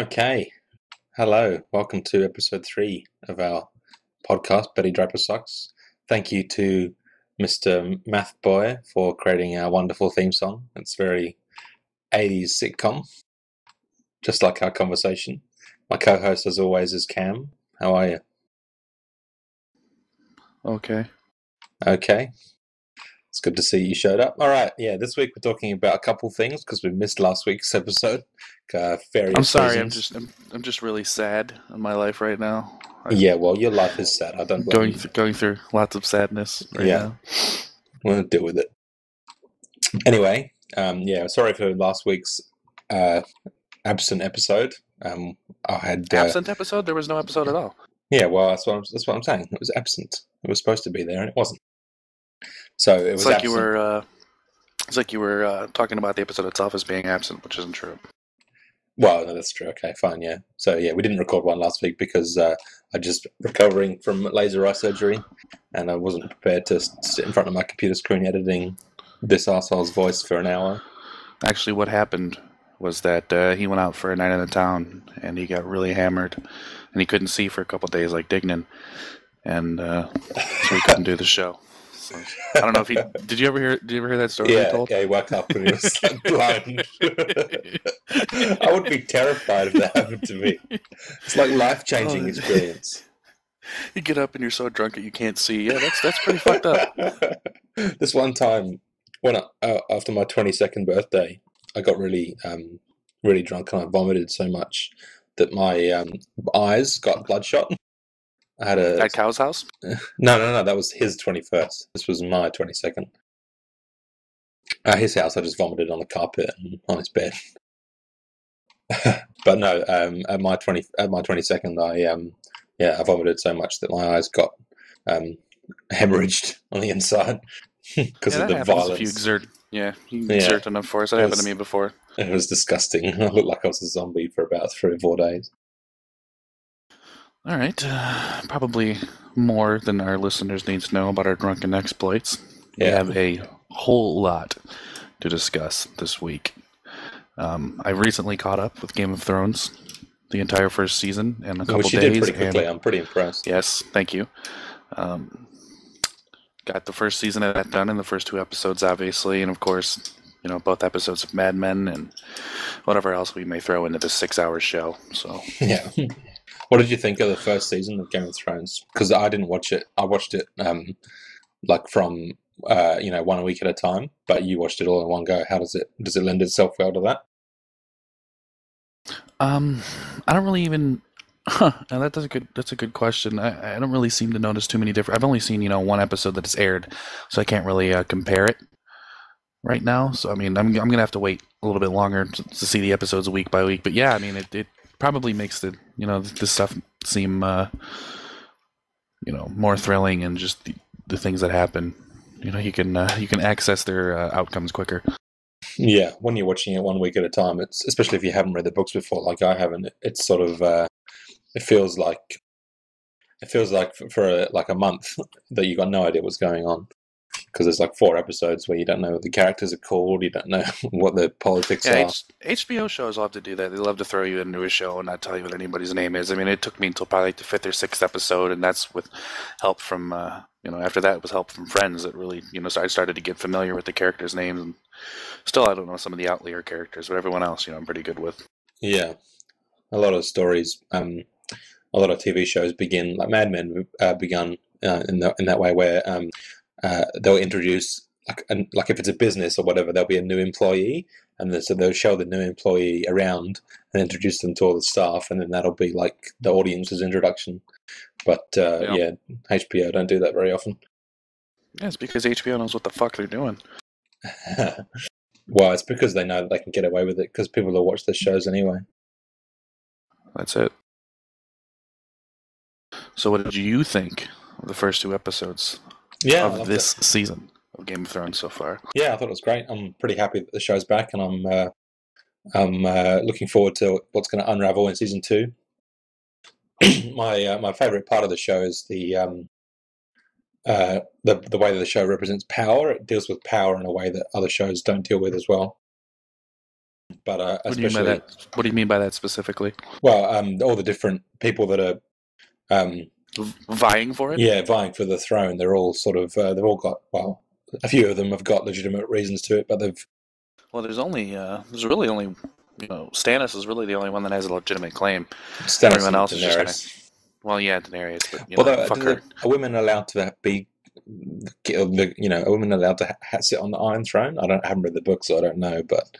Okay. Hello. Welcome to episode 3 of our podcast, Draper Sucks. Thank you to Mr. Math Boy for creating our wonderful theme song. It's very 80s sitcom, just like our conversation. My co-host, as always, is Cam. How are you? Okay. Okay. It's good to see you showed up. All right. Yeah, this week we're talking about a couple things because we missed last week's episode. I'm sorry. Reasons. I'm just really sad in my life right now. Yeah, well, your life is sad. I don't blame you. Going through lots of sadness right now. We'll deal with it. Anyway, sorry for last week's absent episode. I had absent episode. There was no episode at all. Yeah, well, that's what I'm saying. It was absent. It was supposed to be there, and it wasn't. So it was like absent. It's like you were talking about the episode itself as being absent, which isn't true. Well, no, that's true. Okay, fine, yeah. So, we didn't record one last week because I'm just recovering from laser eye surgery, and I wasn't prepared to sit in front of my computer screen editing this arsehole's voice for an hour. Actually, what happened was that he went out for a night in the town, and he got really hammered, and he couldn't see for a couple of days like Dignan, and so he couldn't do the show. So, I don't know if he did. You ever hear that story? Yeah, he woke up and he was like blind. I would be terrified if that happened to me. It's like life-changing experience. You get up and you're so drunk that you can't see. Yeah, that's pretty fucked up. This one time, after my 22nd birthday, I got really drunk and I vomited so much that my eyes got bloodshot. I had at Cow's house? No. That was his 21st. This was my 22nd. At his house, I just vomited on the carpet and on his bed. But no, at my 22nd, I vomited so much that my eyes got hemorrhaged on the inside because of the violence. If you exert enough force. That happened to me before. It was disgusting. I looked like I was a zombie for about 3 or 4 days. All right, probably more than our listeners need to know about our drunken exploits. We have a whole lot to discuss this week. I recently caught up with Game of Thrones, the entire first season, in a couple days. Which you did pretty quickly. I'm pretty impressed. Yes, thank you. Got the first season of that done in the first 2 episodes, obviously, and of course, both episodes of Mad Men and whatever else we may throw into this 6-hour show. So yeah. What did you think of the first season of Game of Thrones? Because I didn't watch it. I watched it from 1 week at a time. But you watched it all in one go. How does it lend itself well to that? I don't really even. Now that's a good question. I don't really seem to notice too many different. I've only seen one episode that has aired, so I can't really compare it right now. So I mean, I'm gonna have to wait a little bit longer to see the episodes week by week. But yeah, I mean, it probably makes this stuff seem more thrilling, and just the things that happen. You can access their outcomes quicker. Yeah, when you're watching it 1 week at a time, it's especially if you haven't read the books before, like I haven't. It's sort of it feels like for a month that you got no idea what's going on. Because there's like 4 episodes where you don't know what the characters are called, you don't know what the politics are. HBO shows love to do that. They love to throw you into a show and not tell you what anybody's name is. I mean, it took me until probably the 5th or 6th episode, and that's with help from, after that it was help from friends that really, so I started to get familiar with the characters' names. And still, I don't know some of the outlier characters, but everyone else, I'm pretty good with. Yeah. A lot of stories, a lot of TV shows begin, like Mad Men begun in that way where they'll introduce like if it's a business or whatever, there'll be a new employee, and so they'll show the new employee around and introduce them to all the staff, and then that'll be like the audience's introduction. But HBO don't do that very often. Yeah, it's because HBO knows what the fuck they're doing. Well, it's because they know that they can get away with it because people will watch the shows anyway. That's it. So what did you think of the first 2 episodes of this season of Game of Thrones so far? Yeah, I thought it was great. I'm pretty happy that the show's back, and I'm looking forward to what's going to unravel in season 2. My favourite part of the show is the way that the show represents power. It deals with power in a way that other shows don't deal with as well. but What do you mean by especially that? What do you mean by that specifically? well, all the different people that are Vying for it? yeah vying for the throne. They're all sort of they've all got well, a few of them have got legitimate reasons to it, but they've Well, there's really only, Stannis is really the only one that has a legitimate claim. Stannis Everyone and else is just kind Daenerys. of, well, yeah, Daenerys, but Although, fuck her. are women allowed to be, are women allowed to sit on the Iron Throne? I haven't read the book, so I don't know. But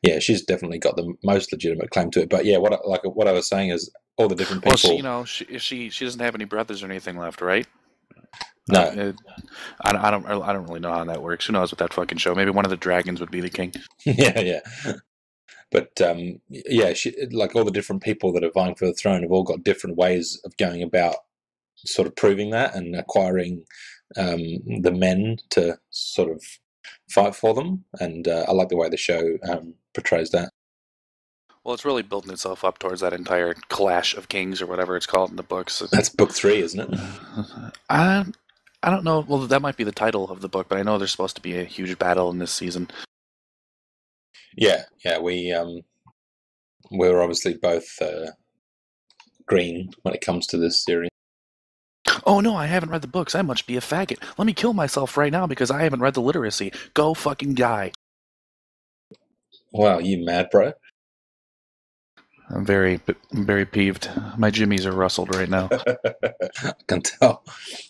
yeah, she's definitely got the most legitimate claim to it. But yeah, what I was saying is all the different people. Well, she doesn't have any brothers or anything left, right? No, I don't really know how that works. Who knows with that fucking show? Maybe one of the dragons would be the king. yeah. But yeah, like all the different people that are vying for the throne have all got different ways of going about sort of proving that and acquiring the men to sort of fight for them. And I like the way the show portrays that. Well, it's really building itself up towards that entire clash of kings or whatever it's called in the books. That's book 3, isn't it? I don't know. Well, that might be the title of the book, but I know there's supposed to be a huge battle in this season. Yeah. We're obviously both green when it comes to this series. Oh no, I haven't read the books. I must be a faggot. Let me kill myself right now because I haven't read the literacy. Go fucking die. Wow, you mad, bro? I'm very peeved. My jimmies are rustled right now. I can tell.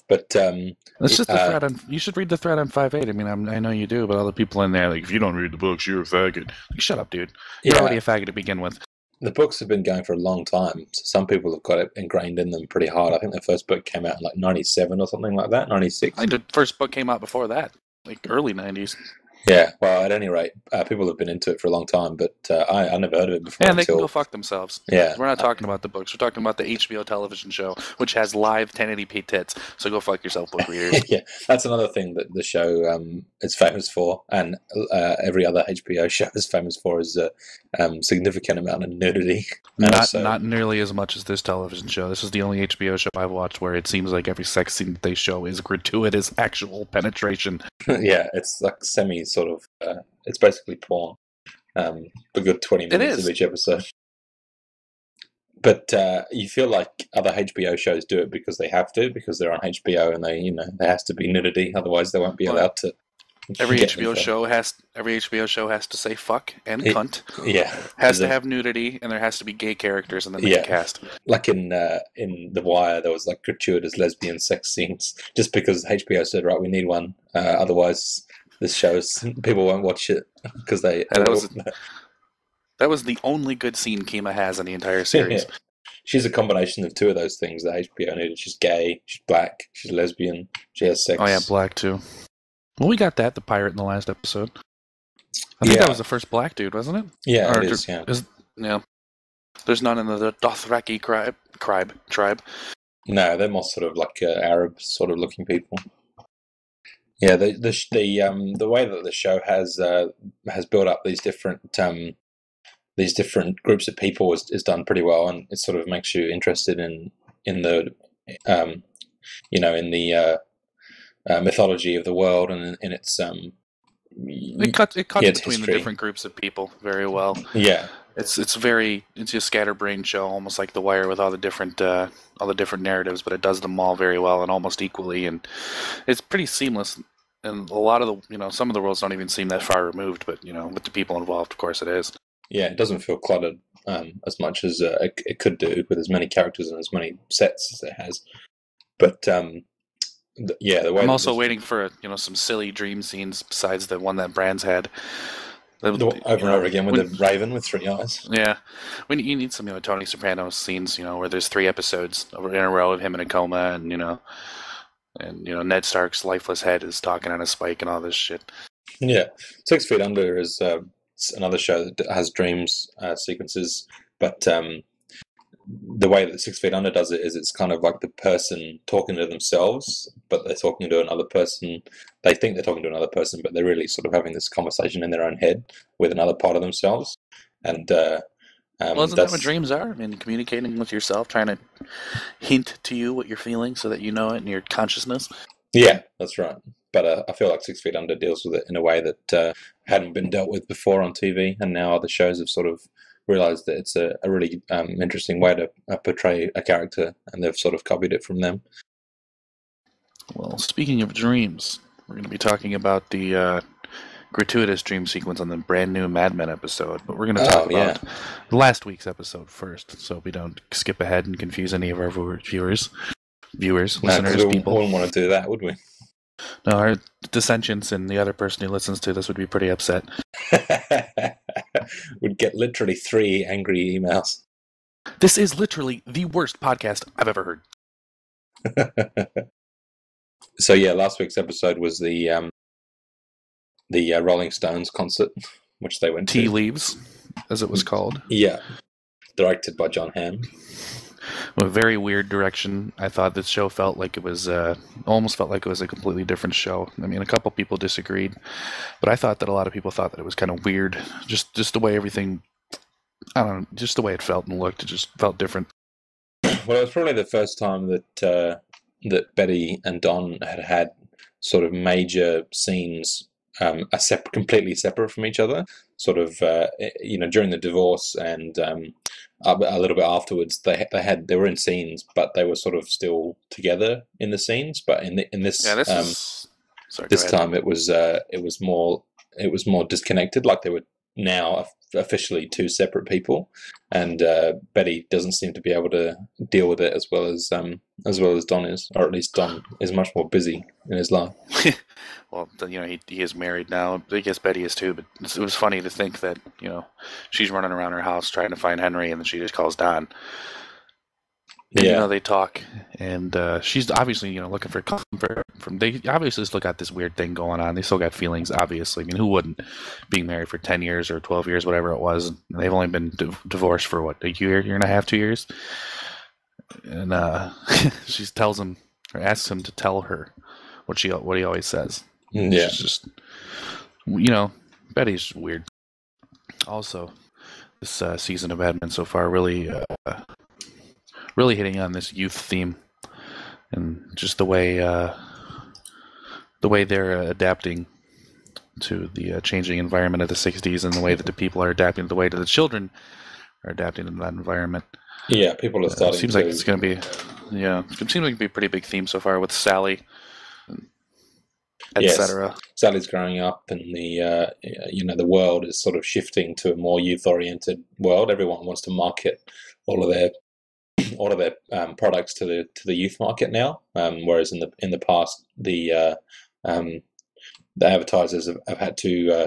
But that's just the thread on. You should read the thread on 5.8. I mean, I know you do, but other people in there, like, if you don't read the books, you're a faggot. Like, shut up, dude. You're already a faggot to begin with. The books have been going for a long time. So some people have got it ingrained in them pretty hard. I think the first book came out in like 97 or something like that, 96. I think the first book came out before that, like early 90s. Yeah, well, at any rate, people have been into it for a long time, but I never heard of it before. And they can go fuck themselves. Yeah. We're not talking about the books. We're talking about the HBO television show, which has live 1080p tits. So go fuck yourself, book readers. Yeah, that's another thing that the show is famous for, and every other HBO show is famous for, is a significant amount of nudity. Not nearly as much as this television show. This is the only HBO show I've watched where it seems like every sex scene that they show is gratuitous actual penetration. Yeah, it's like semi sort of. It's basically porn. A good 20 minutes of each episode. But you feel like other HBO shows do it because they have to, because they're on HBO and there has to be nudity, otherwise they won't be allowed to. Every HBO show has to say fuck and cunt. Yeah, has to have nudity, and there has to be gay characters in the main cast. Like in The Wire, there was like gratuitous lesbian sex scenes, just because HBO said, right, we need one, otherwise this shows people won't watch it because they. That was the only good scene Kima has in the entire series. Yeah. She's a combination of two of those things that HBO needed. She's gay, she's black, she's lesbian, she has sex. Oh yeah, black too. Well, we got the pirate in the last episode. I think that was the first black dude, wasn't it? Yeah, it is, yeah. Yeah. There's none in the Dothraki tribe. No, they're more sort of like Arab sort of looking people. Yeah, the way that the show has built up these different groups of people is done pretty well, and it sort of makes you interested in the mythology of the world and in its it cuts between history. The different groups of people very well. Yeah, it's a scatterbrained show, almost like The Wire, with all the different narratives, but it does them all very well and almost equally, and it's pretty seamless. And a lot of the some of the worlds don't even seem that far removed, but with the people involved, of course, it is. Yeah, it doesn't feel cluttered as much as it could do with as many characters and as many sets as it has. But the way I'm also waiting for some silly dream scenes besides the one that Bran's had. Over and over again with the raven with 3 eyes. Yeah, you need some Tony Soprano scenes, where there's 3 episodes in a row of him in a coma, and Ned Stark's lifeless head is talking on a spike and all this shit. Yeah, 6 Feet Under is another show that has dreams sequences, but the way that 6 Feet Under does it is it's kind of like the person talking to themselves, but they're talking to another person. They think they're talking to another person, but they're really sort of having this conversation in their own head with another part of themselves. And isn't that what dreams are? I mean, communicating with yourself, trying to hint to you what you're feeling so that you know it in your consciousness. Yeah, that's right. but I feel like 6 Feet Under deals with it in a way that hadn't been dealt with before on TV, and now other shows have sort of realised that it's a really interesting way to portray a character, and they've sort of copied it from them. Well, speaking of dreams, we're going to be talking about the gratuitous dream sequence on the brand new Mad Men episode, but we're going to talk about last week's episode first, so we don't skip ahead and confuse any of our viewers, listeners, people. We wouldn't want to do that, would we? No, our dissensions and the other person who listens to this would be pretty upset. We'd get literally 3 angry emails. This is literally the worst podcast I've ever heard. So yeah, last week's episode was the Rolling Stones concert, which they went to. Tea Leaves, as it was called. Yeah, directed by John Hamm. A very weird direction. I thought this show felt like it was, almost felt like it was a completely different show. I mean, a couple people disagreed, but I thought that a lot of people thought that it was kind of weird. Just the way everything, I don't know, just the way it felt and looked, it just felt different. Well, it was probably the first time that that Betty and Don had sort of major scenes completely separate from each other. Sort of, during the divorce and a little bit afterwards, they were in scenes, but they were sort of still together in the scenes. But in this time, it was more disconnected. Like they were now officially 2 separate people, and Betty doesn't seem to be able to deal with it as well as Don is, or at least Don is much more busy in his life. Well, he is married now. I guess Betty is too, but it was funny to think that, she's running around her house trying to find Henry, and then she just calls Don. And, they talk, and she's obviously, looking for comfort from. They obviously still got this weird thing going on. They still got feelings, obviously. I mean, who wouldn't? Being married for 10 years or 12 years, whatever it was, and they've only been divorced for what, a year and a half, 2 years. And she tells him or asks him to tell her what he always says. Yeah, she's just, Betty's weird. Also, this season of Mad Men so far really hitting on this youth theme, and just the way they're adapting to the changing environment of the 60s, and the way that the people are adapting, the way that the children are adapting to that environment. Yeah, people are starting. It seems like it's going to be, it seems like to be a pretty big theme so far with Sally, etc. Sally's growing up, and the world is sort of shifting to a more youth-oriented world. Everyone wants to market all of their products to the youth market now, whereas in the past the advertisers have had to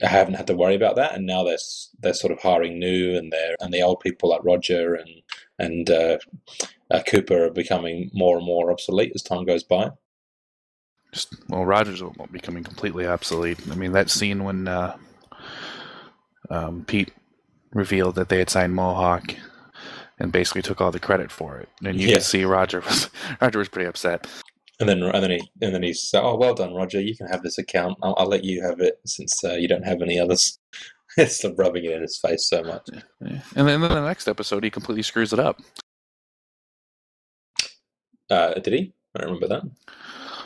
haven't had to worry about that, and now they're sort of hiring new, and the old people like Roger and Cooper are becoming more and more obsolete as time goes by. Roger's becoming completely obsolete. I mean, that scene when Pete revealed that they had signed Mohawk and basically took all the credit for it, and you can see Roger was pretty upset. And then he said, "Oh, well done, Roger. You can have this account. I'll let you have it since you don't have any others." It's rubbing it in his face so much. Yeah. And then in the next episode, he completely screws it up. Did he? I don't remember that.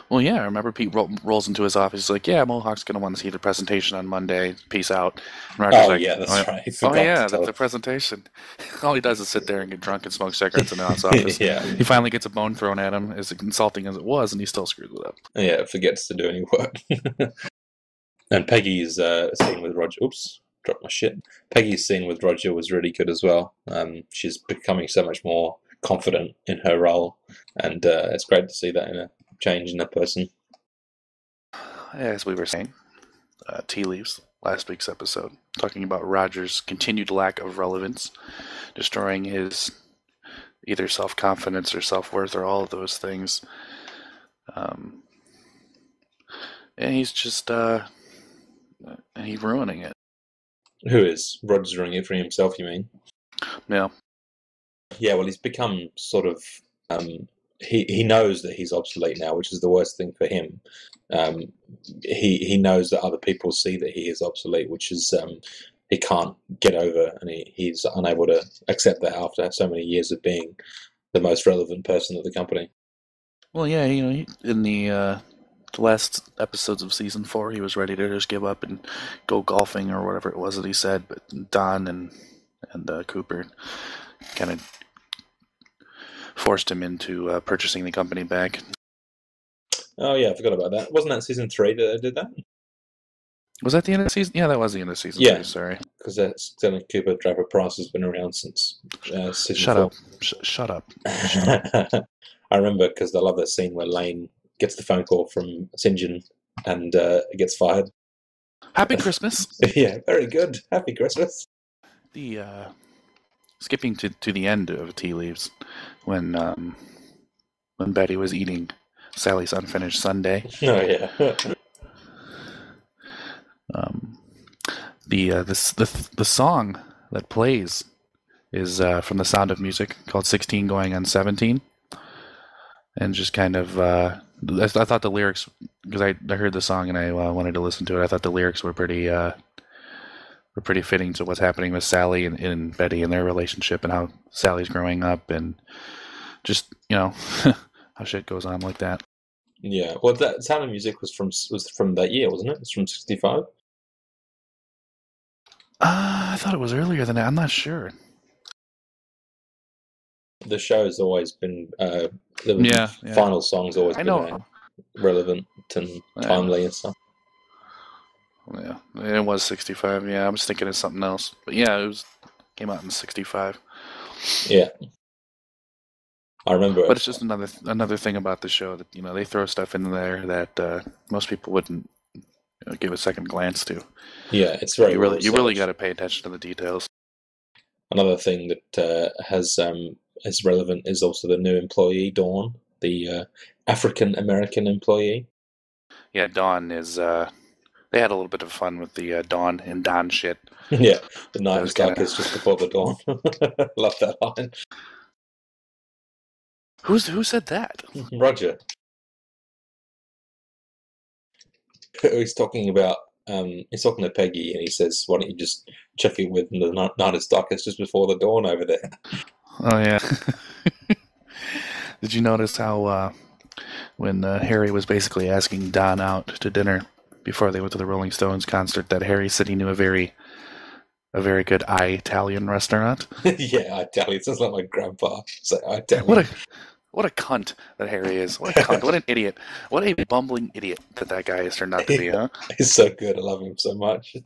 Well, yeah, I remember Pete rolls into his office. He's like, "Yeah, Mohawk's going to want to see the presentation on Monday. Peace out." And Roger's like, yeah, that's right. That's the presentation. All he does is sit there and get drunk and smoke cigarettes in the office. Yeah. He finally gets a bone thrown at him, as insulting as it was, and he still screws it up. Yeah, forgets to do any work. And Peggy's scene with Roger... Oops, dropped my shit. Peggy's scene with Roger was really good as well. She's becoming so much more confident in her role, and it's great to see that in a change in a person. As we were saying, Tea Leaves, last week's episode, talking about Roger's continued lack of relevance, destroying his either self-confidence or self-worth or all of those things. And he's just he's ruining it. Who is? Roger's ruining it for himself, you mean? Yeah. Yeah, well, he's become sort of... He knows that he's obsolete now, which is the worst thing for him. He knows that other people see that he is obsolete, which is he can't get over, and he's unable to accept that after so many years of being the most relevant person at the company. Well, yeah, in the the last episodes of season 4, he was ready to just give up and go golfing or whatever it was that he said. But Don and Cooper kind of forced him into purchasing the company back. Oh yeah, I forgot about that. Wasn't that season 3 that they did that? Was that the end of the season? Yeah, that was the end of season 3, sorry. Because Stanley Cooper, Draper Price has been around since season 4. Shut up. Shut up. I remember because I love that scene where Lane gets the phone call from St. John and gets fired. Happy Christmas. Yeah, very good. Happy Christmas. The skipping to the end of Tea Leaves when Betty was eating Sally's unfinished sundae. Oh yeah. The song that plays is from The Sound of Music, called 16 Going on 17. And just kind of, I thought the lyrics, because I heard the song and I wanted to listen to it, I thought the lyrics were pretty fitting to what's happening with Sally and Betty and their relationship and how Sally's growing up and just, how shit goes on like that. Yeah, well, that Sound of Music was from that year, wasn't it? It's from 65. I thought it was earlier than that. I'm not sure. The show's always been final song's always been relevant and timely and stuff. Yeah, it was 65. Yeah, I was thinking of something else, but yeah, it came out in 65. Yeah, I remember. But it's just another thing about the show that they throw stuff in there that most people wouldn't give a second glance to. Yeah, it's very. You really got to pay attention to the details. Another thing that is relevant is also the new employee, Dawn, the African American employee. Yeah, Dawn is. They had a little bit of fun with the Dawn and Don shit. Yeah, the night is darkest just before the dawn. Love that line. Who said that? Roger. He's talking about. He's talking to Peggy, and he says, "Why don't you just check it with the night is darkest just before the dawn over there?" Oh yeah. Did you notice how when Harry was basically asking Don out to dinner before they went to the Rolling Stones concert, that Harry said he knew a very good Italian restaurant? Yeah, Italian. Sounds like my grandpa. So Italian. What a cunt that Harry is. What a cunt. What an idiot. What a bumbling idiot that guy has turned out to be, huh? He's so good. I love him so much.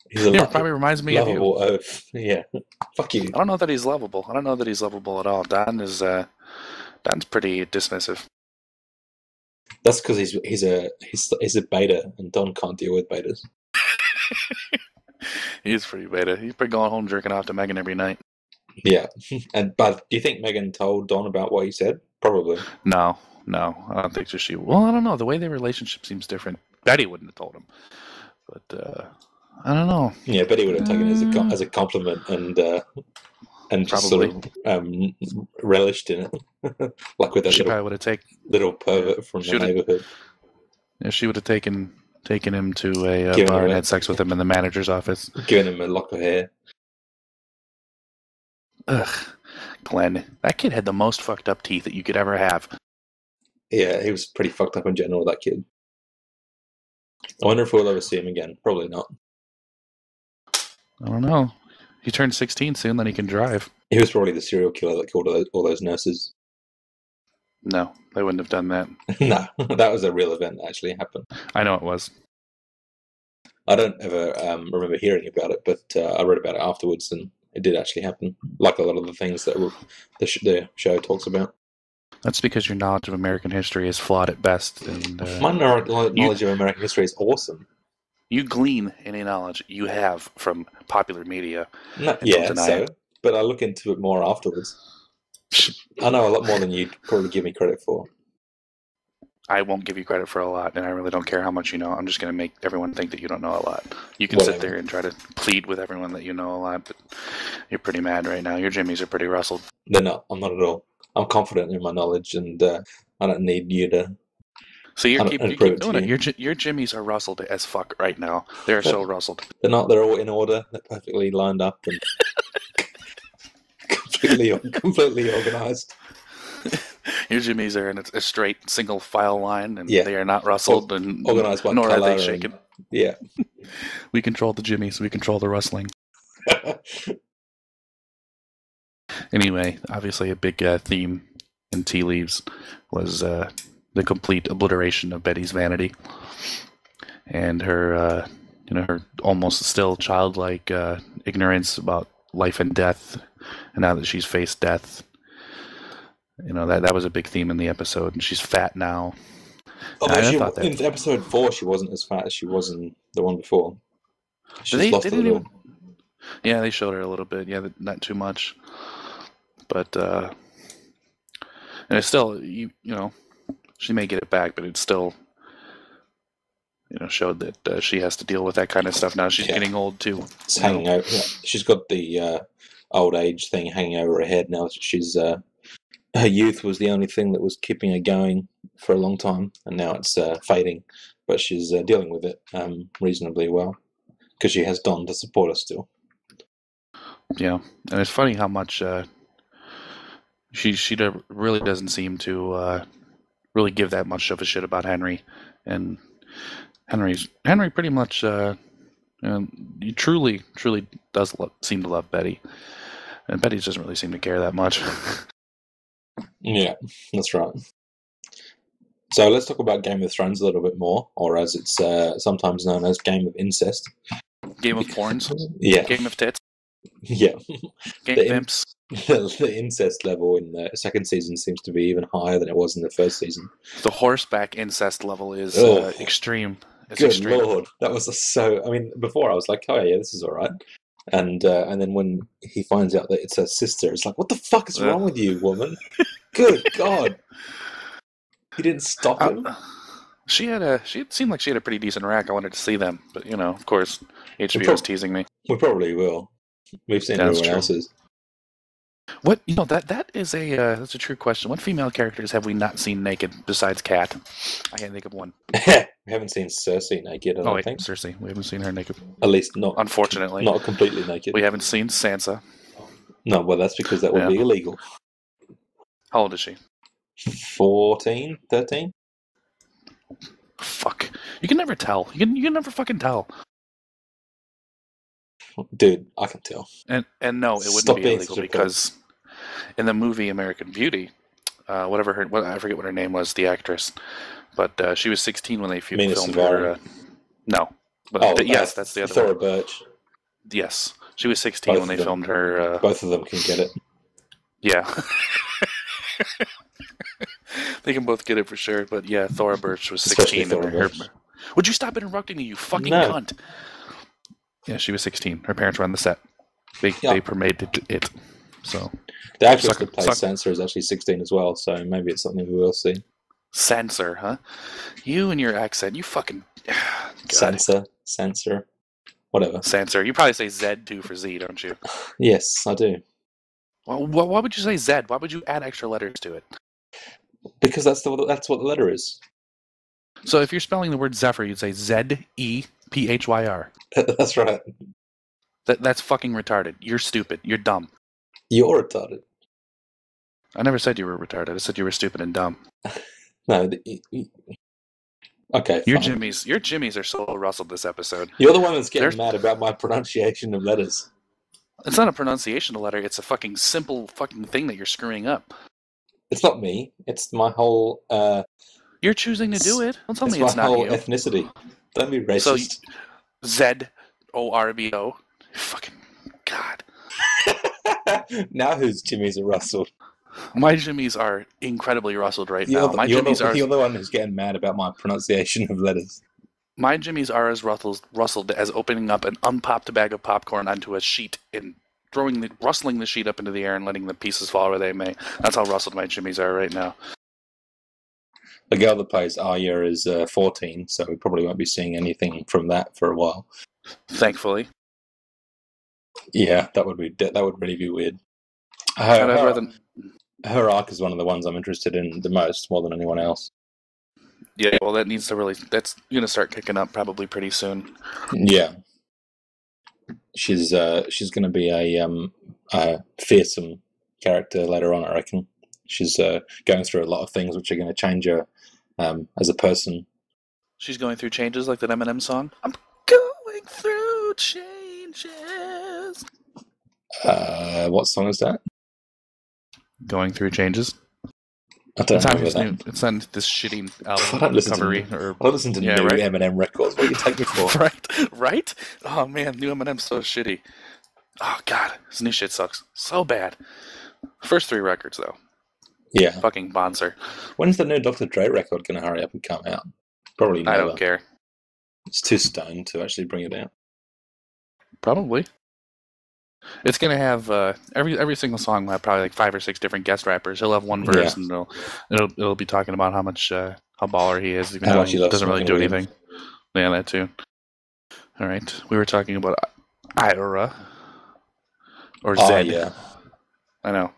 It probably reminds me of you. Oaf. Yeah. Fuck you. I don't know that he's lovable. I don't know that he's lovable at all. Don's pretty dismissive. That's because he's a beta, and Don can't deal with betas. He's pretty beta. He's pretty going home jerking off to Megan every night. Yeah, but do you think Megan told Don about what he said? Probably. No, I don't think so. Well, I don't know. The way their relationship seems different. Betty wouldn't have told him, but I don't know. Yeah, Betty would have taken it as a compliment and just probably. sort of relished in it, like with that little pervert from the neighborhood. Yeah, she would have taken him to a bar and had sex with him in the manager's office, giving him a lock of hair. Ugh, Glenn, that kid had the most fucked up teeth that you could ever have. Yeah, he was pretty fucked up in general, that kid. I wonder if we'll ever see him again. Probably not. I don't know. He turned 16 soon, then he can drive. He was probably the serial killer that killed all those nurses. No, they wouldn't have done that. No, that was a real event that actually happened. I know it was. I don't ever remember hearing about it, but I read about it afterwards, and it did actually happen, like a lot of the things that the show talks about. That's because your knowledge of American history is flawed at best. And my knowledge of American history is awesome. You glean any knowledge you have from popular media. But I look into it more afterwards. I know a lot more than you'd probably give me credit for. I won't give you credit for a lot, and I really don't care how much you know. I'm just going to make everyone think that you don't know a lot. You can sit there and try to plead with everyone that you know a lot, but you're pretty mad right now. Your jimmies are pretty rustled. They're not. I'm not at all. I'm confident in my knowledge, and I don't need you to... So you keep doing it. Your jimmies are rustled as fuck right now. They're so rustled. They're not. They're all in order. They're perfectly lined up and completely organized. Your jimmies are in a straight single file line, and Yeah. they are not rustled, and Organized by nor are color they shaken. Yeah. We control the jimmies. We control the rustling. Anyway, obviously a big theme in Tea Leaves was the complete obliteration of Betty's vanity and her, her almost still childlike ignorance about life and death. And now that she's faced death, that was a big theme in the episode. And she's fat now. Although in episode 4, she wasn't as fat as she was in the one before. She's lost a little. Yeah, they showed her a little bit. Yeah, not too much. But and it's still, she may get it back, but it's still, showed that she has to deal with that kind of stuff now. She's getting old too. It's hanging over. Yeah. She's got the old age thing hanging over her head now. She's her youth was the only thing that was keeping her going for a long time, and now it's fading. But she's dealing with it reasonably well because she has Don to support her still. Yeah, and it's funny how much she really doesn't seem to really give that much of a shit about Henry, and Henry pretty much he truly does seem to love Betty, and Betty doesn't really seem to care that much. Yeah, that's right. So let's talk about Game of Thrones a little bit more, or as it's sometimes known as Game of Incest. Game of Porns? Yeah. Game of Tits? Yeah. Game of Imps? The incest level in the second season seems to be even higher than it was in the first season. The horseback incest level is extreme. It's Good extreme. Lord. That was so... I mean, before I was like, oh yeah, this is all right. And then when he finds out that it's her sister, it's like, what the fuck is wrong with you, woman? Good God. He didn't stop him? It seemed like she had a pretty decent rack. I wanted to see them. But, of course, HBO was teasing me. We probably will. We've seen everyone else's. What, that is that's a true question. What female characters have we not seen naked besides Kat? I can't think of one. We haven't seen Cersei naked, I don't think. Cersei. We haven't seen her naked. At least not. Unfortunately. Not completely naked. We haven't seen Sansa. No, well, that's because that would be illegal. How old is she? 14? 13? Fuck. You can never tell. You can never fucking tell. Dude, I can tell. And no, it wouldn't be illegal because in the movie American Beauty, I forget what her name was, the actress, but she was 16 when they filmed her. No. But, yes, that's the other Thora one. Birch. Yes. She was 16 when they filmed her. Both of them can get it. Yeah. They can both get it for sure, but yeah, Thora Birch was 16. Would you stop interrupting me, you fucking cunt? Yeah, she was 16. Her parents were on the set. They permitted it. So the actress that plays Sansa is actually 16 as well, so maybe it's something we will see. Sansa, huh? You and your accent, you fucking... Sansa, whatever. Sansa. You probably say Z too for Z, don't you? Yes, I do. Well, why would you say Z? Why would you add extra letters to it? Because that's what the letter is. So if you're spelling the word Zephyr, you'd say Z-E-P-H-Y-R. That's right. That's fucking retarded. You're stupid. You're dumb. You're retarded. I never said you were retarded. I said you were stupid and dumb. No. Okay. Your jimmies are so rustled this episode. You're the one that's getting mad about my pronunciation of letters. It's not a pronunciation of letter. It's a fucking simple fucking thing that you're screwing up. It's not me. It's my whole... You're choosing to do it. Don't tell me it's not you. It's my whole ethnicity. Don't be racist. So, Z-O-R-B-O. Fucking God. Now whose jimmies are rustled? My jimmies are incredibly rustled right now. You're the one who's getting mad about my pronunciation of letters. My jimmies are as rustled as opening up an unpopped bag of popcorn onto a sheet and rustling the sheet up into the air and letting the pieces fall where they may. That's how rustled my jimmies are right now. The girl that plays Arya is 14, so we probably won't be seeing anything from that for a while. Thankfully. Yeah, that would really be weird. Her arc is one of the ones I'm interested in the most, more than anyone else. Yeah, well, that's going to start kicking up probably pretty soon. Yeah, she's going to be a fearsome character later on, I reckon. She's going through a lot of things which are going to change her as a person. She's going through changes like that Eminem song. I'm going through changes. What song is that? Going through changes. I don't remember that. New, it's on this shitty album. I don't listen to new right? Eminem records. What do you take me for? Right? Oh man, new Eminem's so shitty. Oh god, his new shit sucks so bad. First 3 records though. Yeah. Fucking Bonser. When's the new Dr. Dre record going to hurry up and come out? Probably never. I don't care. It's too stoned to actually bring it out. Probably. It's gonna have every single song will have probably like 5 or 6 different guest rappers. He'll have one verse and it'll be talking about how much how baller he is, even though he doesn't really do anything. Yeah, that too. All right, we were talking about Ira or Zed. Yeah. I know.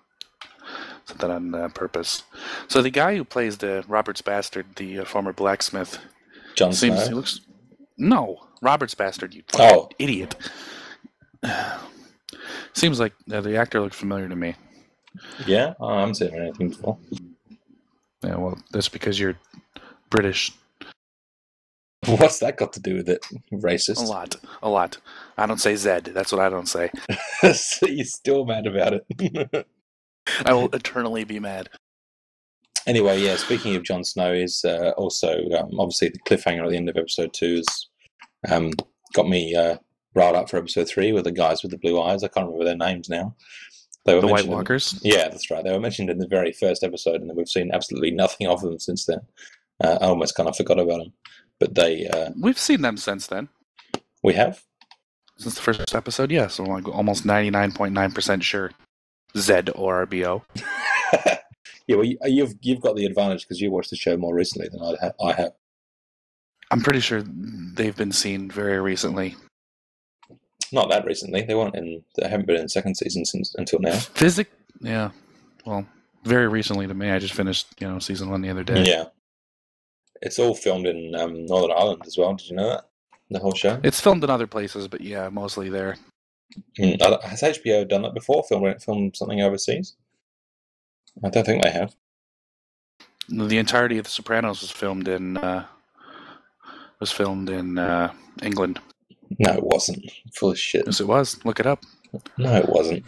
Said that on purpose. So the guy who plays the Robert's bastard, the former blacksmith, Jon Snow? he looks. No, Robert's bastard. You idiot. Seems like the actor looks familiar to me. Yeah, I haven't seen anything before. Yeah, well, that's because you're British. What's that got to do with it? Racist. A lot. I don't say Zed. That's what I don't say. So you're still mad about it. I will eternally be mad. Anyway, yeah, speaking of Jon Snow, is also obviously the cliffhanger at the end of episode 2 has got me riled up for episode 3 with the guys with the blue eyes. I can't remember their names now. They were the White Walkers? Yeah, that's right. They were mentioned in the very first episode, and then we've seen absolutely nothing of them since then. I almost kind of forgot about them. But they... We've seen them since then. We have? Since the first episode, yes. So I'm like almost 99.9% sure. Zed or RBO. Yeah, well, you've got the advantage because you watched the show more recently than I have. I'm pretty sure they've been seen very recently. Not that recently. They haven't been in the second season until now. Yeah. Well, very recently to me. I just finished, season 1 the other day. Yeah. It's all filmed in Northern Ireland as well. Did you know that? The whole show? It's filmed in other places, but yeah, mostly there. Has HBO done that before? Filmed something overseas? I don't think they have. The entirety of The Sopranos was filmed in England. No, it wasn't. Full of shit. Yes, it was. Look it up. No, it wasn't.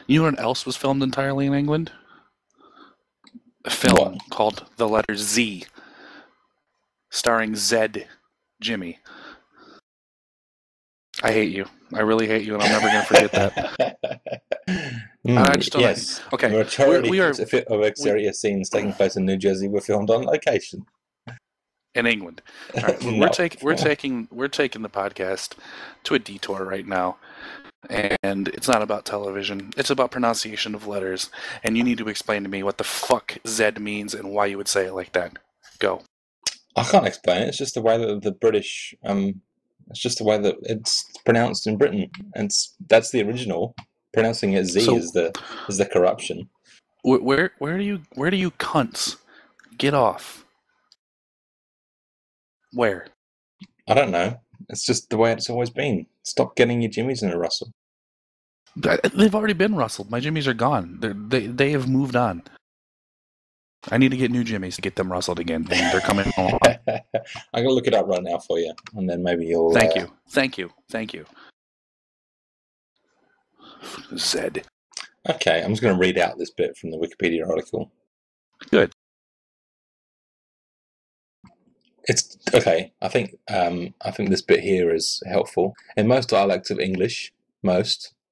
You know what else was filmed entirely in England? A film called The Letter Z, starring Zed Jimmy. I hate you. I really hate you, and I'm never going to forget that. I just don't yes. Okay. The majority of exterior scenes taking place in New Jersey were filmed on location. In England. All right. We're taking the podcast to a detour right now. And it's not about television. It's about pronunciation of letters. And you need to explain to me what the fuck Zed means and why you would say it like that. Go. I can't explain it. It's just the way that the British... it's just the way that it's pronounced in Britain. And that's the original. Pronouncing it Z is the corruption. Where do you cunts get off? Where? I don't know. It's just the way it's always been. Stop getting your jimmies in a rustle. They've already been rustled. My jimmies are gone. They have moved on. I need to get new jimmies to get them rustled again. And they're coming along. I'm going to look it up right now for you. And then maybe you'll... Thank you. Zed. Okay, I'm just going to read out this bit from the Wikipedia article. Good. It's okay. I think this bit here is helpful. In most dialects of English,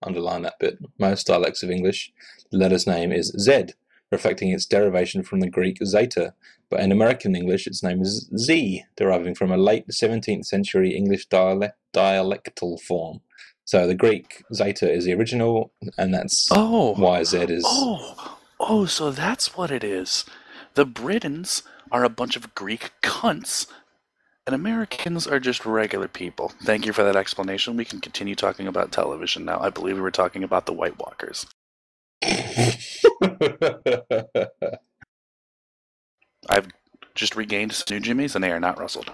underline that bit. Most dialects of English, the letter's name is Z, reflecting its derivation from the Greek zeta. But in American English, its name is Z, deriving from a late 17th century English dialectal form. So the Greek zeta is the original, and that's why Z is... Oh, so that's what it is. The Britons are a bunch of Greek cunts, and Americans are just regular people. Thank you for that explanation. We can continue talking about television now. I believe we were talking about the White Walkers. I've just regained some new jimmies, and they are not rustled.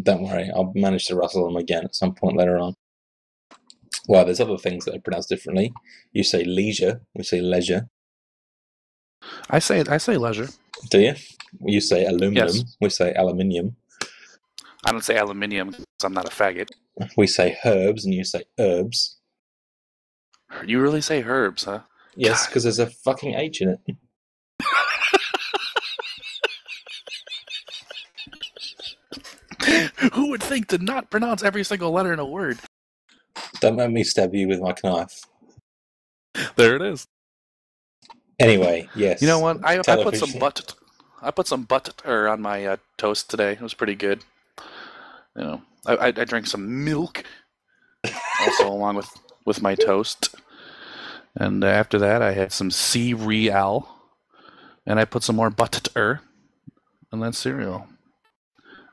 Don't worry, I'll manage to rustle them again at some point later on. Well, there's other things that are pronounced differently. You say leisure, we say leisure. I say leisure. Do you? You say aluminum. Yes. We say aluminium. I don't say aluminium because I'm not a faggot. We say herbs, and you say herbs. You really say herbs, huh? Yes, because there's a fucking H in it. Who would think to not pronounce every single letter in a word? Don't make me stab you with my knife. There it is. Anyway, yes. You know what? I put some Television. butter on my toast today. It was pretty good. You know, I drank some milk also along with my toast, and after that I had some cereal, and I put some more butter on that cereal,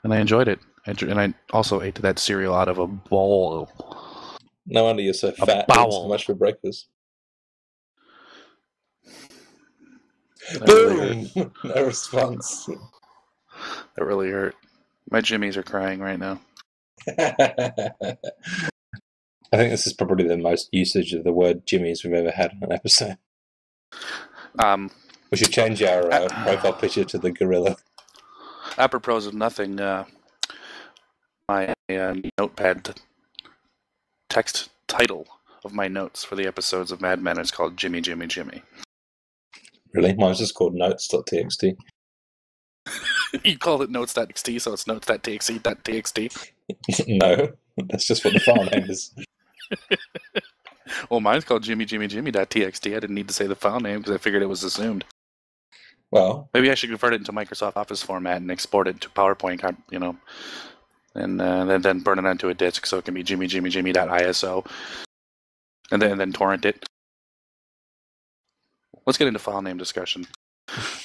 and I enjoyed it. And I also ate that cereal out of a bowl. No wonder you're so A fat. bowel. Eating so much for breakfast. That really Boom! No response. That really hurt. My jimmies are crying right now. I think this is probably the most usage of the word jimmies we've ever had on an episode. We should change our profile picture to the gorilla. Apropos of nothing, my notepad text title of my notes for the episodes of Mad Men is called Jimmy, Jimmy, Jimmy. Really? Mine's just called notes.txt. You called it notes.txt, so it's notes.txt.txt. No, that's just what the file name is. Well, mine's called Jimmy, Jimmy, Jimmy.txt. I didn't need to say the file name because I figured it was assumed. Well, maybe I should convert it into Microsoft Office format and export it to PowerPoint, and then burn it onto a disk so it can be Jimmy, Jimmy, Jimmy.iso, and then torrent it. Let's get into file name discussion.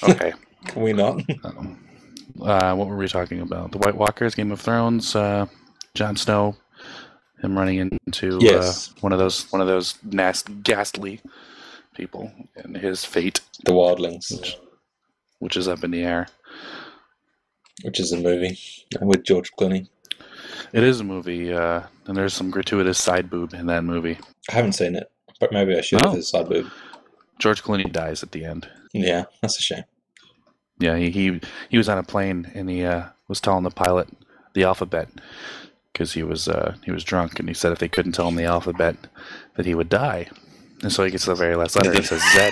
Okay. Can we not? What were we talking about? The White Walkers, Game of Thrones, Jon Snow, him running into one of those ghastly people, and his fate. The Wildlings. Which is up in the air. Which is a movie with George Clooney. It is a movie, and there's some gratuitous side boob in that movie. I haven't seen it, but maybe I should have his side boob. George Clooney dies at the end. Yeah, that's a shame. Yeah, he was on a plane and he was telling the pilot the alphabet because he was drunk, and he said if they couldn't tell him the alphabet that he would die. And so he gets to the very last letter and it says Z.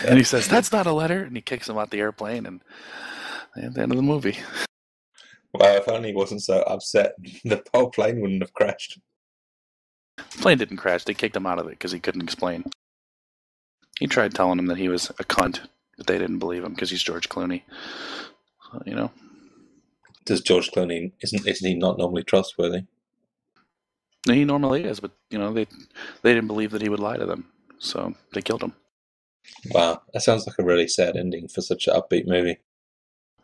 And he says, "That's not a letter," and he kicks him out the airplane, and at the end of the movie. Well, if only he wasn't so upset, the whole plane wouldn't have crashed. The plane didn't crash. They kicked him out of it because he couldn't explain. He tried telling them that he was a cunt, but they didn't believe him because he's George Clooney. So, Does George Clooney, isn't he not normally trustworthy? He normally is, but, they didn't believe that he would lie to them, so they killed him. Wow, that sounds like a really sad ending for such an upbeat movie.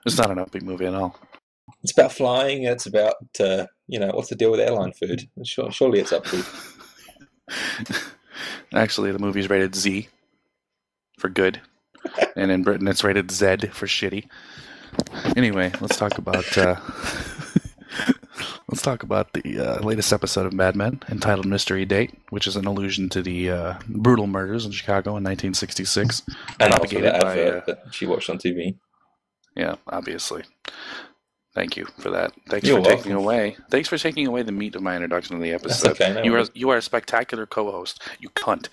It's not an upbeat movie at all. It's about flying, it's about, what's the deal with airline food? Surely it's upbeat. Actually, the movie's rated Z for good, and in Britain it's rated Z for shitty. Anyway, let's talk about the latest episode of Mad Men, entitled Mystery Date, which is an allusion to the brutal murders in Chicago in 1966. And also the advert that she watched on TV. Yeah, obviously. Thank you for that. Thanks You're for welcome. taking away. Thanks for taking away the meat of my introduction to the episode. That's okay, no you are a spectacular co-host. You cunt.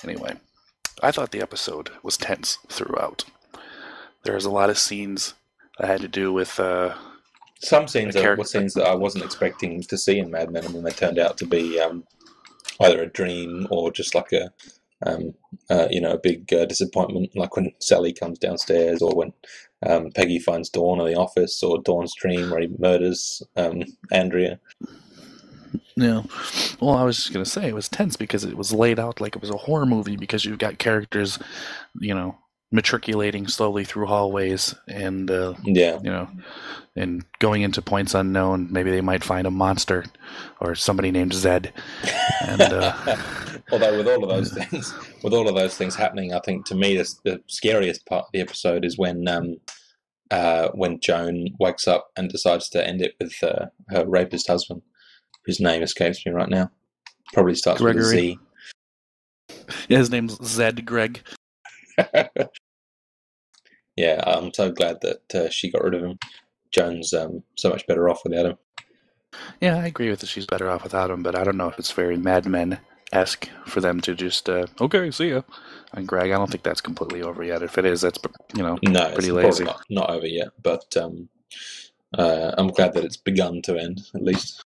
Anyway, I thought the episode was tense throughout. There was a lot of scenes that had to do with some scenes were scenes that I wasn't expecting to see in Mad Men, and then they turned out to be either a dream or just like a big disappointment, like when Sally comes downstairs, or when Peggy finds Dawn in the office, or Dawn's dream where he murders Andrea. Yeah. Well, I was just going to say it was tense because it was laid out like it was a horror movie, because you've got characters, matriculating slowly through hallways and, and going into points unknown. Maybe they might find a monster or somebody named Zed. And, although with all of those things happening, I think to me the scariest part of the episode is when Joan wakes up and decides to end it with her rapist husband, whose name escapes me right now. Probably starts Gregory. with a Z. Yeah, his name's Zed Greg. Yeah, I'm so glad that she got rid of him. Joan's so much better off without him. Yeah, I agree with that she's better off without him, but I don't know if it's very Mad Men-esque for them to just, okay, see ya. And Greg, I don't think that's completely over yet. If it is, that's, No, pretty it's lazy. probably not over yet, but I'm glad that it's begun to end, at least.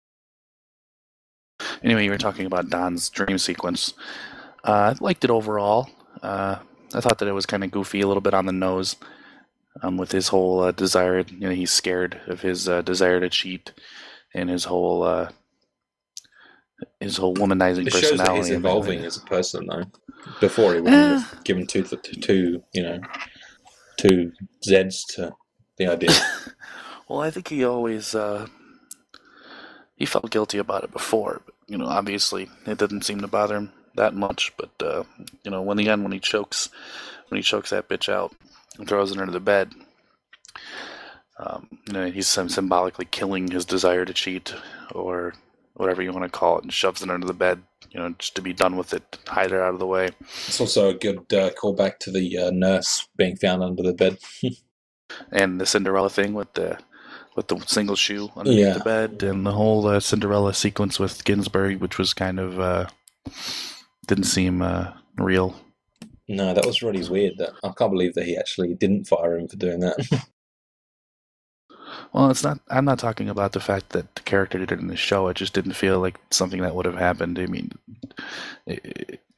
Anyway, you were talking about Don's dream sequence. I liked it overall. I thought that it was kind of goofy, a little bit on the nose, with his whole desire. He's scared of his desire to cheat, and his whole womanizing It shows personality. that he's evolving as a person, though. Before he was given two Zeds to the idea. Well, I think he always he felt guilty about it before. But, obviously it didn't seem to bother him that much. But when he chokes that bitch out and throws her into the bed, he's symbolically killing his desire to cheat, or whatever you want to call it, and shoves it under the bed, just to be done with it, hide it out of the way. It's also a good callback to the nurse being found under the bed. And the Cinderella thing with the single shoe underneath the bed, and the whole Cinderella sequence with Ginsburg, which was kind of didn't seem real. No, that was really weird. I can't believe that he actually didn't fire him for doing that. Well, I'm not talking about the fact that the character did it in the show. It just didn't feel like something that would have happened. I mean,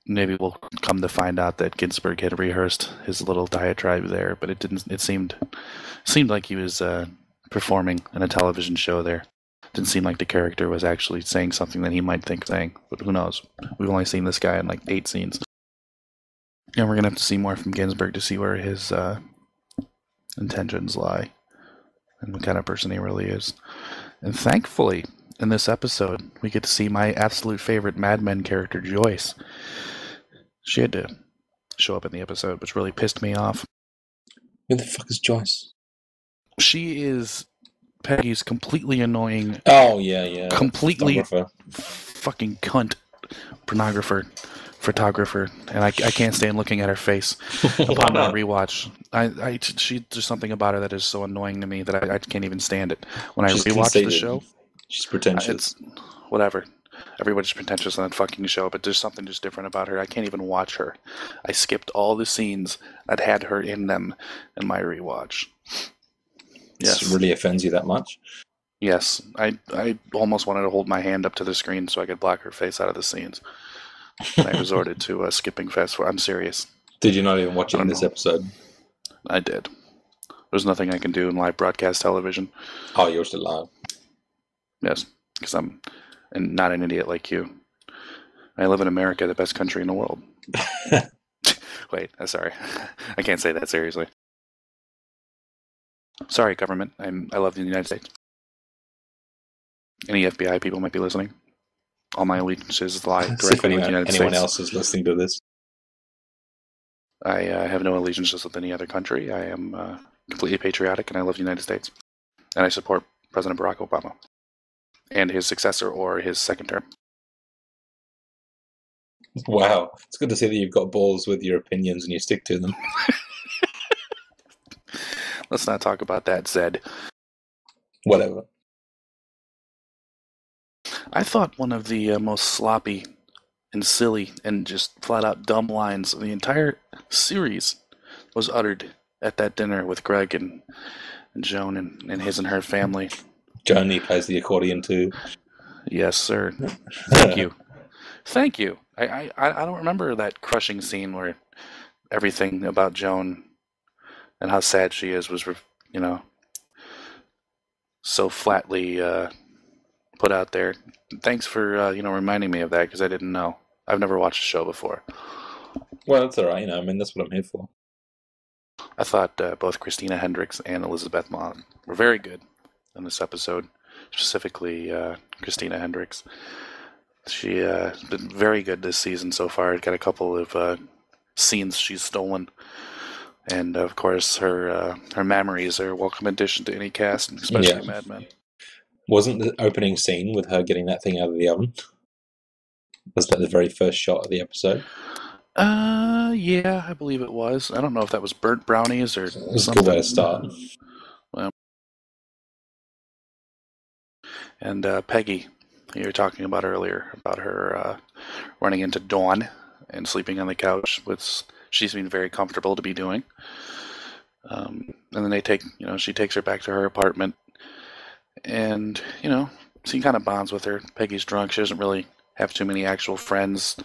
maybe we'll come to find out that Ginsburg had rehearsed his little diatribe there, but it didn't. It seemed like he was performing in a television show there. It didn't seem like the character was actually saying something that he might think saying, but who knows? We've only seen this guy in like 8 scenes. And we're going to have to see more from Ginsburg to see where his intentions lie and what kind of person he really is. And thankfully, in this episode, we get to see my absolute favorite Mad Men character, Joyce. She had to show up in the episode, which really pissed me off. Who the fuck is Joyce? She is Peggy's completely annoying. Oh, yeah. Completely fucking cunt photographer, and I can't stand looking at her face upon my rewatch. There's something about her that is so annoying to me that I can't even stand it. When I rewatch the show, she's pretentious. It's whatever. Everybody's pretentious on that fucking show, but there's something just different about her. I can't even watch her. I skipped all the scenes that had her in them in my rewatch. Yes. This really offends you that much? Yes. I almost wanted to hold my hand up to the screen so I could block her face out of the scenes. And I resorted to skipping fast forward. I'm serious. Did you not even watch it in this episode? I did. There's nothing I can do in live broadcast television. Oh, you're still live? Yes, because I'm not an idiot like you. I live in America, the best country in the world. Wait, sorry. I can't say that seriously. Sorry, government. I love the United States. Any FBI people might be listening. All my allegiances lie directly with the United States. Anyone else is listening to this? I have no allegiances with any other country. I am completely patriotic, and I love the United States. And I support President Barack Obama and his successor or his second term. Wow. It's good to see that you've got balls with your opinions and you stick to them. Let's not talk about that, Zed. Whatever. I thought one of the most sloppy and silly and just flat-out dumb lines of the entire series was uttered at that dinner with Greg and Joan and his and her family. Joan, he plays the accordion too. Yes, sir. Thank you. Thank you. I don't remember that crushing scene where everything about Joan and how sad she is was, so flatly put out there. Thanks for reminding me of that, because I didn't know. I've never watched the show before. Well, that's all right. That's what I'm here for. I thought both Christina Hendricks and Elizabeth Moss were very good in this episode. Specifically, Christina Hendricks. She has been very good this season so far. Got a couple of scenes she's stolen. And, of course, her memories are a welcome addition to any cast, especially Mad Men. Wasn't the opening scene with her getting that thing out of the oven? Was that the very first shot of the episode? Yeah, I believe it was. I don't know if that was burnt brownies or It was a something. good way to start. Well, and Peggy, you were talking about earlier, about her running into Dawn and sleeping on the couch, which she seemed very comfortable to be doing. And then she takes her back to her apartment, and she kind of bonds with her. Peggy's drunk. She doesn't really have too many actual friends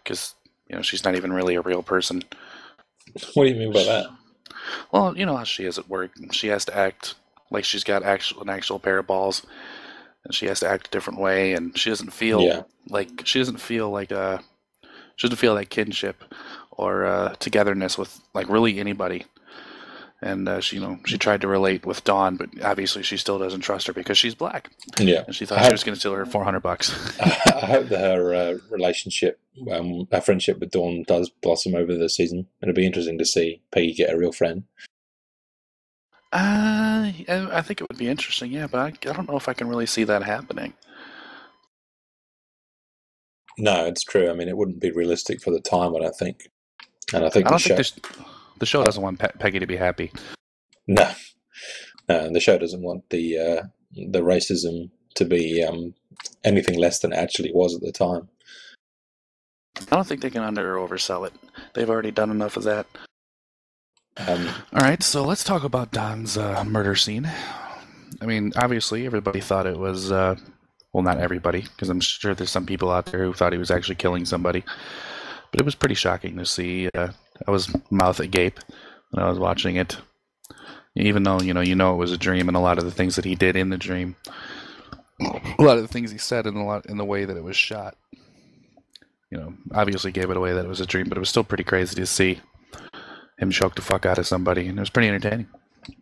because she's not even really a real person. What do you mean by that? Well, you know how she is at work. She has to act like she's got an actual pair of balls, and she has to act a different way, and she doesn't feel she doesn't feel that kinship or togetherness with like really anybody. And she tried to relate with Dawn, but obviously she still doesn't trust her because she's black. Yeah, and she thought she was going to steal her $400. I hope that her relationship, her friendship with Dawn, does blossom over the season. It'll be interesting to see Peggy get a real friend. I think it would be interesting, yeah, but I don't know if I can really see that happening. No, it's true. I mean, it wouldn't be realistic for the time, I don't think. And I think the show doesn't want Peggy to be happy. No, the show doesn't want the racism to be anything less than it actually was at the time. I don't think they can under or oversell it. They've already done enough of that. All right, so let's talk about Don's murder scene. I mean, obviously, everybody thought it was, well, not everybody, because I'm sure there's some people out there who thought he was actually killing somebody. But it was pretty shocking to see. I was mouth agape when I was watching it. Even though, it was a dream, and a lot of the things that he did in the dream, a lot of the things he said in the way that it was shot, obviously gave it away that it was a dream, but it was still pretty crazy to see him choke the fuck out of somebody, and it was pretty entertaining.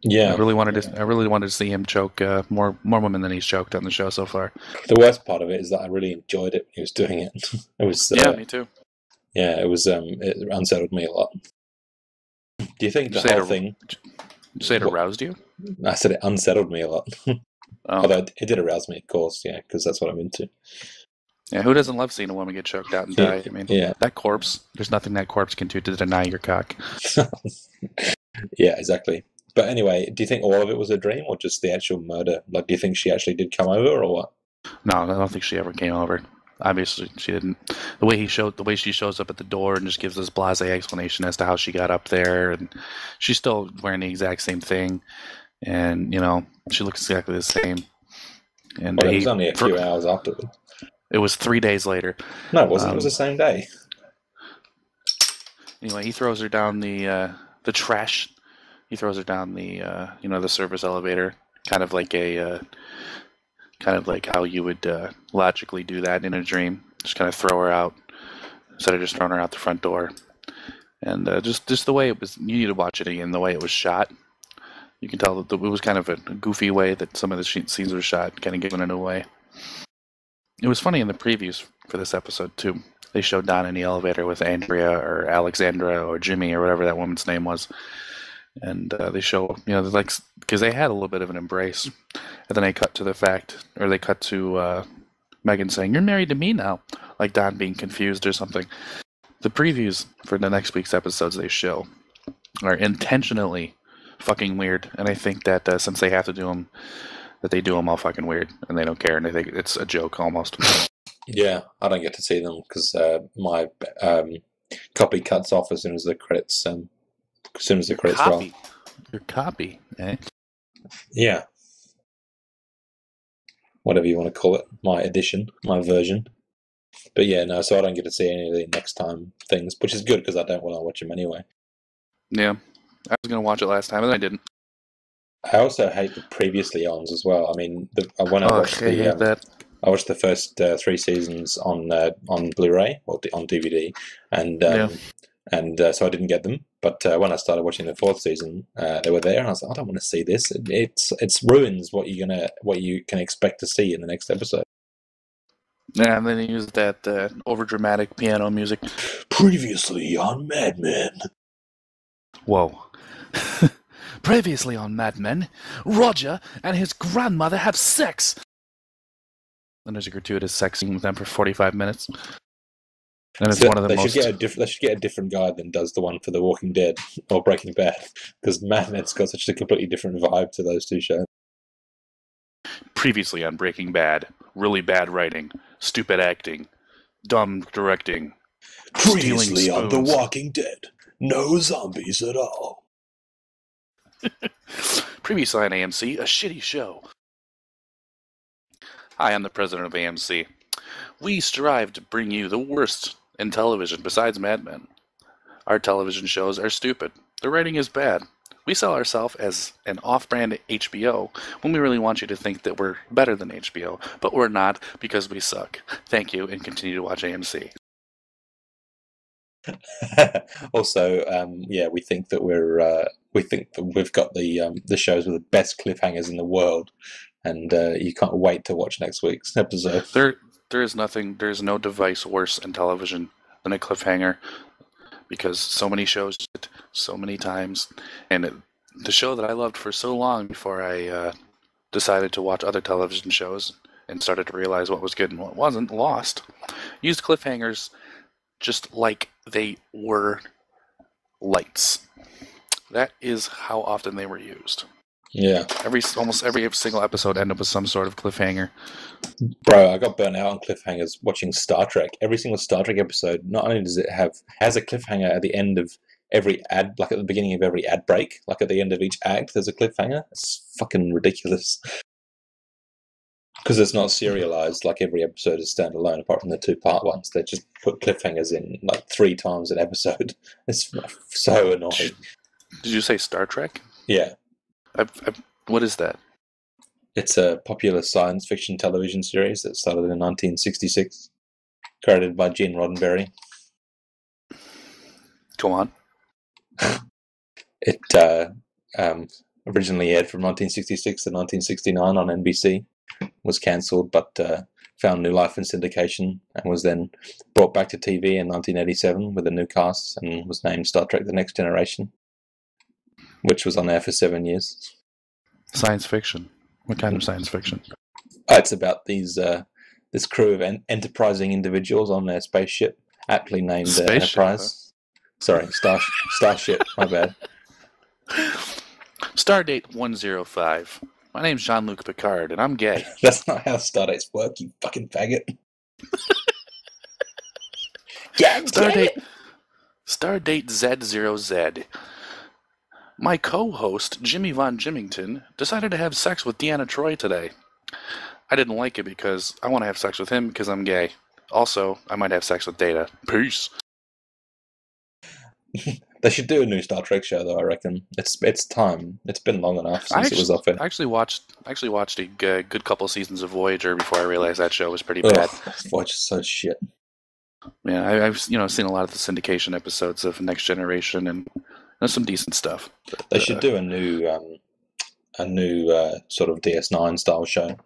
Yeah, I really wanted to see him choke more women than he's choked on the show so far. The worst part of it is that I really enjoyed it when he was doing it. It was me too. Yeah, it was. It unsettled me a lot. Do you think the whole thing? Did you say it aroused you? I said it unsettled me a lot. Oh. Although it did arouse me, of course, yeah, because that's what I'm into. Yeah, who doesn't love seeing a woman get choked out and die? I mean, that corpse, there's nothing that corpse can do to deny your cock. Yeah, exactly. But anyway, do you think all of it was a dream or just the actual murder? Like, do you think she actually did come over or what? No, I don't think she ever came over. Obviously, she didn't. The way she shows up at the door and just gives this blasé explanation as to how she got up there, and she's still wearing the exact same thing, and she looks exactly the same. And it was only a few hours afterward. It was 3 days later. No, it wasn't. It was the same day. Anyway, he throws her down the trash. He throws her down the the service elevator, kind of like how you would logically do that in a dream. Just kind of throw her out instead of just throwing her out the front door. And just the way it was, you need to watch it again. The way it was shot, you can tell that it was kind of a goofy way that some of the scenes were shot, kind of giving it away. It was funny in the previews for this episode too. They showed Don in the elevator with Andrea or Alexandra or Jimmy or whatever that woman's name was. And they show, because they had a little bit of an embrace. And then they cut to Megan saying, "You're married to me now," like Don being confused or something. The previews for the next week's episodes they show are intentionally fucking weird. And I think that since they have to do them, that they do them all fucking weird. And they don't care. And they think it's a joke almost. Yeah, I don't get to see them because my copy cuts off as soon as the credits roll. Your copy, eh? Yeah. Whatever you want to call it. My edition, my version. But yeah, no, so I don't get to see any of the next time things, which is good because I don't want to watch them anyway. Yeah. I was going to watch it last time and I didn't. I also hate the previously ons as well. I mean, when I watched I watched the first 3 seasons on Blu-ray or on DVD, and so I didn't get them. But when I started watching the 4th season, they were there, and I was like, I don't want to see this. It's ruins what you can expect to see in the next episode. Yeah, and then he used that over-dramatic piano music. Previously on Mad Men. Whoa. Previously on Mad Men, Roger and his grandmother have sex. And there's a gratuitous sex scene with them for 45 minutes. And it's So one of the they most. should get a different guy than does the one for The Walking Dead or Breaking Bad, because Mad Men's got such a completely different vibe to those two shows. Previously on Breaking Bad, really bad writing, stupid acting, dumb directing, stealing Previously on The spoons. Walking Dead, no zombies at all. Previously on AMC, a shitty show. Hi, I'm the president of AMC. We strive to bring you the worst in television besides Mad Men. Our television shows are stupid. The writing is bad. We sell ourselves as an off-brand HBO when we really want you to think that we're better than HBO, but we're not because we suck. Thank you, and continue to watch AMC. Also, we think that we've got the shows with the best cliffhangers in the world, and you can't wait to watch next week's episode. There is no device worse in television than a cliffhanger, because so many shows did it so many times, and the show that I loved for so long before I decided to watch other television shows and started to realize what was good and what wasn't, Lost, used cliffhangers just like they were lights. That is how often they were used. Yeah. Almost every single episode ended up with some sort of cliffhanger. Bro, I got burnt out on cliffhangers watching Star Trek. Every single Star Trek episode, not only does it has a cliffhanger at the end of every ad, like at the beginning of every ad break, like at the end of each act, there's a cliffhanger. It's fucking ridiculous. Because it's not serialized, like every episode is standalone, apart from the 2-part ones. They just put cliffhangers in like 3 times an episode. It's so annoying. Did you say Star Trek? Yeah. What is that? It's a popular science fiction television series that started in 1966, created by Gene Roddenberry. Go on. It originally aired from 1966 to 1969 on NBC, was cancelled but found new life in syndication, and was then brought back to TV in 1987 with a new cast and was named Star Trek The Next Generation, which was on air for 7 years. Science fiction. What kind of science fiction? It's about this crew of enterprising individuals on their spaceship, aptly named Enterprise. Huh? Sorry, Starship, my bad. Stardate 105. My name's Jean-Luc Picard, and I'm gay. That's not how Stardates work, you fucking faggot. Stardate Z0Z. My co-host, Jimmy Von Jimmington, decided to have sex with Deanna Troi today. I didn't like it because I want to have sex with him because I'm gay. Also, I might have sex with Data. Peace. They should do a new Star Trek show, though. I reckon it's time. It's been long enough since it was off air. I actually watched a good couple seasons of Voyager before I realized that show was pretty bad. Voyager's so shit. Yeah, I've seen a lot of the syndication episodes of Next Generation, and there's some decent stuff. But, they should do a new sort of DS9 style show,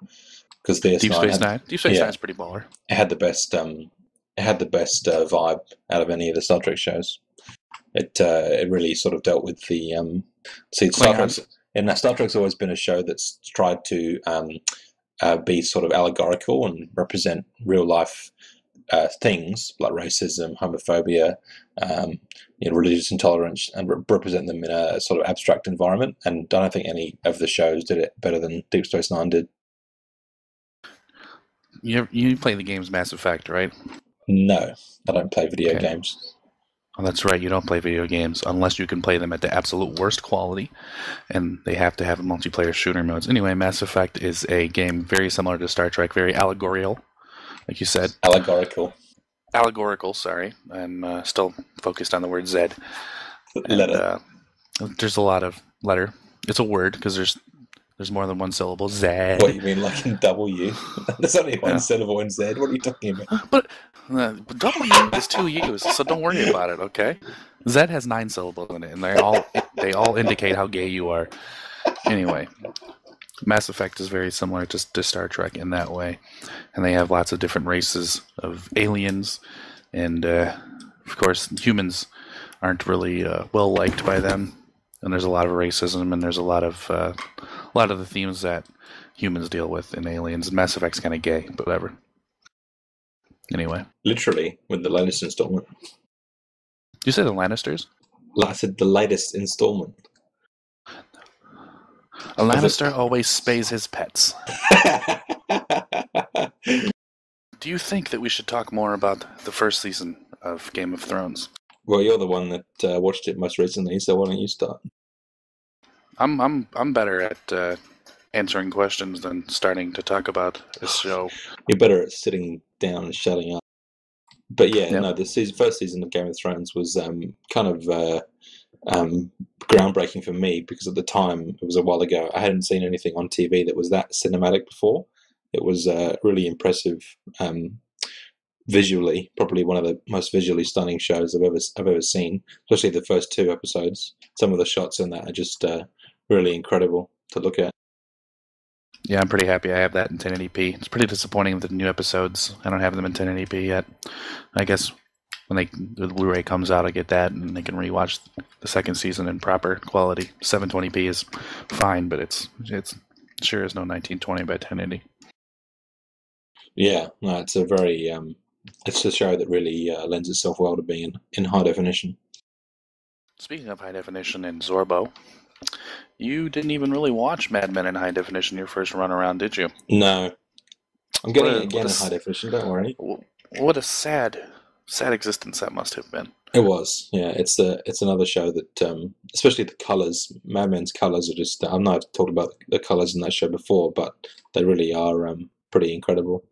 because DS9 Deep Space Nine is pretty baller. It had the best vibe out of any of the Star Trek shows. It really sort of dealt with the Star Trek's always been a show that's tried to be sort of allegorical and represent real life things like racism, homophobia, religious intolerance, and represent them in a sort of abstract environment. And I don't think any of the shows did it better than Deep Space Nine did. You play the games Mass Effect, right? No, I don't play video games. Oh, that's right, you don't play video games unless you can play them at the absolute worst quality, and they have to have multiplayer shooter modes. Anyway, Mass Effect is a game very similar to Star Trek, very allegorical, like you said. Allegorical, sorry. I'm still focused on the word Z. Letter. There's a lot of letter. It's a word, because there's more than one syllable. Z. What, you mean like in W? There's only one syllable in Z. What are you talking about? But W is 2 U's, so don't worry about it, okay? Z has 9 syllables in it, and they all indicate how gay you are. Anyway, Mass Effect is very similar to Star Trek in that way, and they have lots of different races of aliens, and of course humans aren't really well liked by them, and there's a lot of racism, and there's a lot of the themes that humans deal with in Aliens. Mass Effect's kind of gay, but whatever. Anyway, Literally, with the latest installment. you say the Lannisters? Like I said, the latest installment. A Lannister always spays his pets. Do you think that we should talk more about the first season of Game of Thrones? Well, you're the one that watched it most recently, so why don't you start? I'm better at answering questions than starting to talk about this show. You're better at sitting down and shutting up. But yeah, Yep. no, the first season of Game of Thrones was kind of groundbreaking for me, because at the time, it was a while ago, I hadn't seen anything on TV that was that cinematic before. It was really impressive visually, probably one of the most visually stunning shows I've ever seen, especially the first 2 episodes. Some of the shots in that are just really incredible to look at. Yeah, I'm pretty happy I have that in 1080p. It's pretty disappointing with the new episodes. I don't have them in 1080p yet. I guess when the Blu-ray comes out, I get that, and they can rewatch the second season in proper quality. 720p is fine, but it's sure is no 1920 by 1080. Yeah, no, it's a very it's a show that really lends itself well to being in high definition. Speaking of high definition and Zorbo, you didn't even really watch Mad Men in high definition your first run around, did you? No, I'm getting it again What in high definition. Don't worry. What a sad existence that must have been. It was, yeah. It's another show that, especially the colors. Mad Men's colors are just. I know I've talked about the colors in that show before, but they really are pretty incredible.